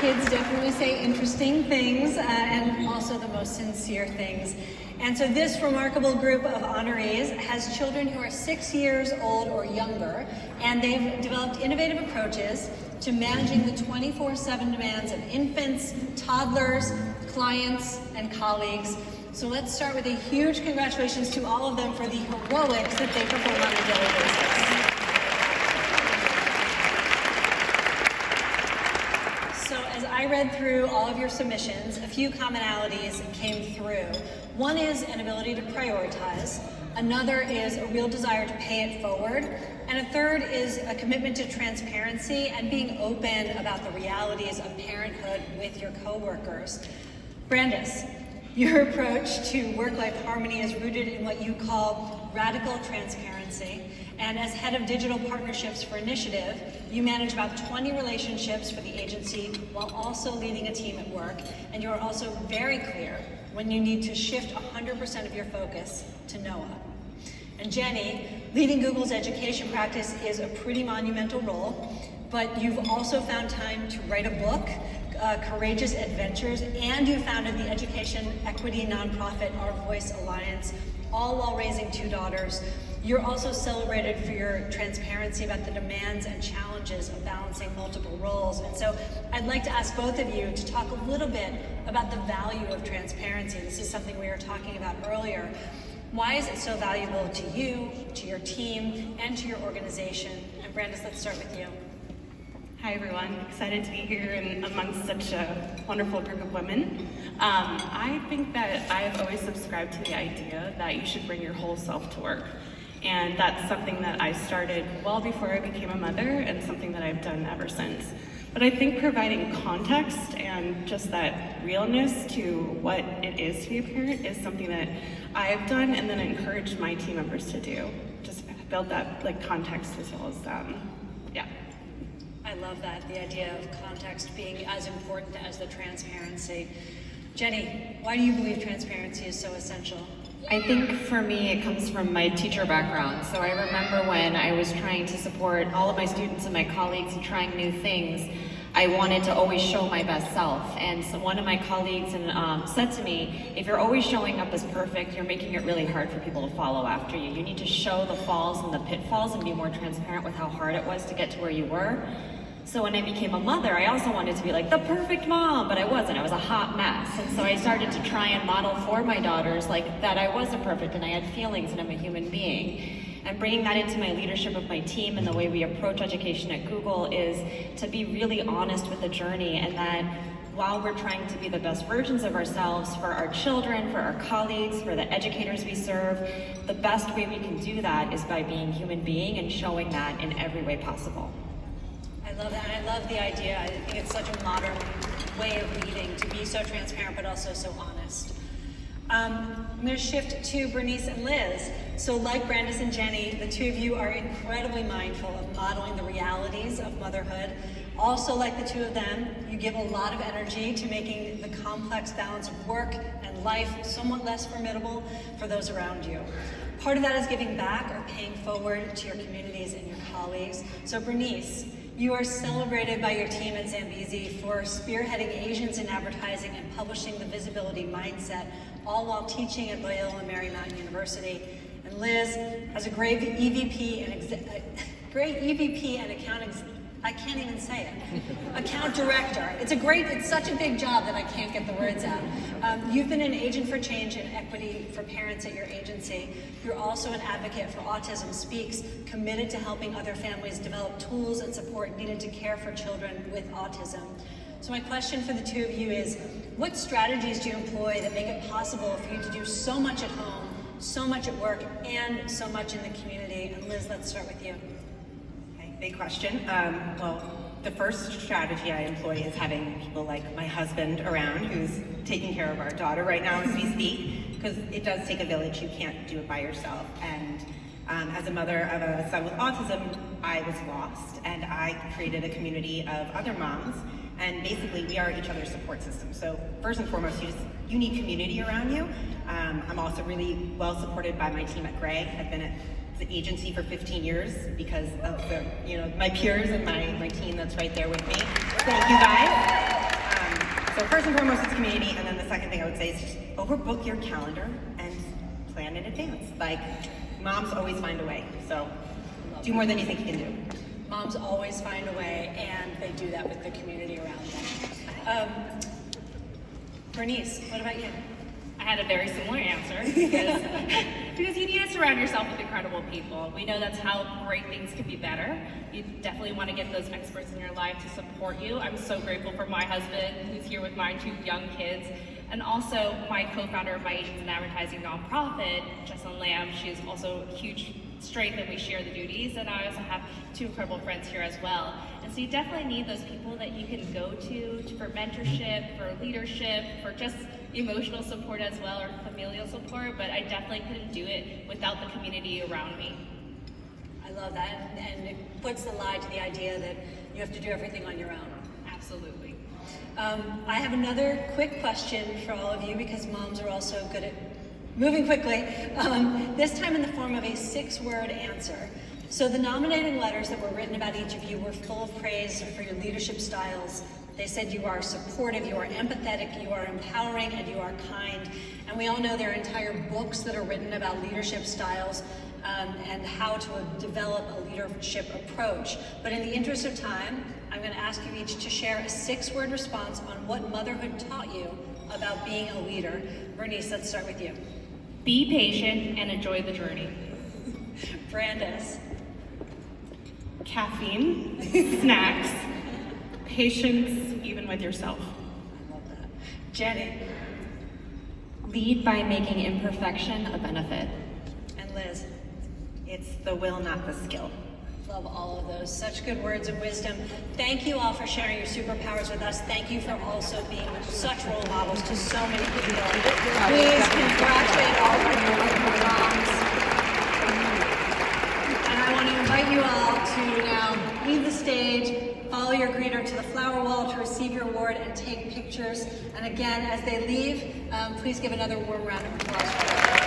kids definitely say interesting things and also the most sincere things. And so this remarkable group of honorees has children who are 6 years old or younger, and they've developed innovative approaches to managing the 24/7 demands of infants, toddlers, clients, and colleagues. So let's start with a huge congratulations to all of them for the heroics that they perform on a daily basis. So as I read through all of your submissions, a few commonalities came through. One is an ability to prioritize. Another is a real desire to pay it forward. And a third is a commitment to transparency and being open about the realities of parenthood with your coworkers. Brandis, your approach to work-life harmony is rooted in what you call radical transparency. And as head of digital partnerships for Initiative, you manage about 20 relationships for the agency while also leading a team at work. And you are also very clear when you need to shift 100% of your focus to Noah. And Jenny, leading Google's education practice is a pretty monumental role, but you've also found time to write a book, Courageous Adventures, and you founded the education equity nonprofit Our Voice Alliance, all while raising 2 daughters. You're also celebrated for your transparency about the demands and challenges of balancing multiple roles. And so I'd like to ask both of you to talk a little bit about the value of transparency. This is something we were talking about earlier. Why is it so valuable to you, to your team, and to your organization? And Brandis, let's start with you. Hi everyone, excited to be here and amongst such a wonderful group of women. I think that I've always subscribed to the idea that you should bring your whole self to work. And that's something that I started well before I became a mother and something that I've done ever since. But I think providing context and just that realness to what it is to be a parent is something that I've done and then encouraged my team members to do. Just build that context as well as yeah. I love that, the idea of context being as important as the transparency. Jenny, why do you believe transparency is so essential? I think for me it comes from my teacher background. So I remember when I was trying to support all of my students and my colleagues in trying new things, I wanted to always show my best self. And so one of my colleagues said to me, if you're always showing up as perfect, you're making it really hard for people to follow after you. You need to show the falls and the pitfalls and be more transparent with how hard it was to get to where you were. So when I became a mother, I also wanted to be like the perfect mom, but I wasn't. I was a hot mess. And so I started to try and model for my daughters like that I wasn't perfect and I had feelings and I'm a human being. And bringing that into my leadership of my team and the way we approach education at Google is to be really honest with the journey, and that while we're trying to be the best versions of ourselves for our children, for our colleagues, for the educators we serve, the best way we can do that is by being human being and showing that in every way possible. I love that, and I love the idea. I think it's such a modern way of leading, to be so transparent but also so honest. I'm going to shift to Bernice and Liz. So like Brandis and Jenny, the two of you are incredibly mindful of modeling the realities of motherhood. Also, like the two of them, you give a lot of energy to making the complex balance of work and life somewhat less formidable for those around you. Part of that is giving back or paying forward to your communities and your colleagues. So Bernice, you are celebrated by your team at Zambezi for spearheading Asians in advertising and publishing the visibility mindset, all while teaching at Loyola Marymount University. And Liz, as a great EVP and account director. It's such a big job that I can't get the words out. You've been an agent for change and equity for parents at your agency. You're also an advocate for Autism Speaks, committed to helping other families develop tools and support needed to care for children with autism. So my question for the two of you is, what strategies do you employ that make it possible for you to do so much at home, so much at work, and so much in the community? And Liz, let's start with you. Big question. Well, the first strategy I employ is having people like my husband around, who's taking care of our daughter right now as we speak, because it does take a village. You can't do it by yourself. And as a mother of a son with autism, I was lost, and I created a community of other moms, and basically we are each other's support system. So first and foremost, you need community around you. I'm also really well supported by my team at Gray. I've been at the agency for 15 years because of my peers and my team that's right there with me. Thank you guys. So first and foremost, it's community, and then the second thing I would say is just overbook your calendar and plan in advance. Like, moms always find a way, so do more than you think you can do. Moms always find a way, and they do that with the community around them. Bernice, what about you? I had a very similar answer because you need to surround yourself with incredible people. We know that's how great things can be better. You definitely want to get those experts in your life to support you. I'm so grateful for my husband who's here with my 2 young kids, and also my co-founder of my agency and advertising nonprofit, Jessalyn Lamb. She is also a huge strength, and we share the duties. And I also have 2 incredible friends here as well. And so you definitely need those people that you can go to for mentorship, for leadership, for just emotional support as well, or familial support. But I definitely couldn't do it without the community around me. I love that, and it puts the lie to the idea that you have to do everything on your own. Absolutely. I have another quick question for all of you, because moms are also good at moving quickly, this time in the form of a 6-word answer. So the nominating letters that were written about each of you were full of praise for your leadership styles. They said you are supportive, you are empathetic, you are empowering, and you are kind. And we all know there are entire books that are written about leadership styles and how to develop a leadership approach. But in the interest of time, I'm going to ask you each to share a 6-word response on what motherhood taught you about being a leader. Bernice, let's start with you. Be patient and enjoy the journey. Brandis. Caffeine, snacks, patience, even with yourself. I love that. Jenny. Lead by making imperfection a benefit. And Liz. It's the will, not the skill. Love all of those. Such good words of wisdom. Thank you all for sharing your superpowers with us. Thank you for also being such role models to so many people. Please congratulate all of our moms. And I want to invite you all to now leave the stage, follow your greeter to the flower wall to receive your award and take pictures. And again, as they leave, please give another warm round of applause for them.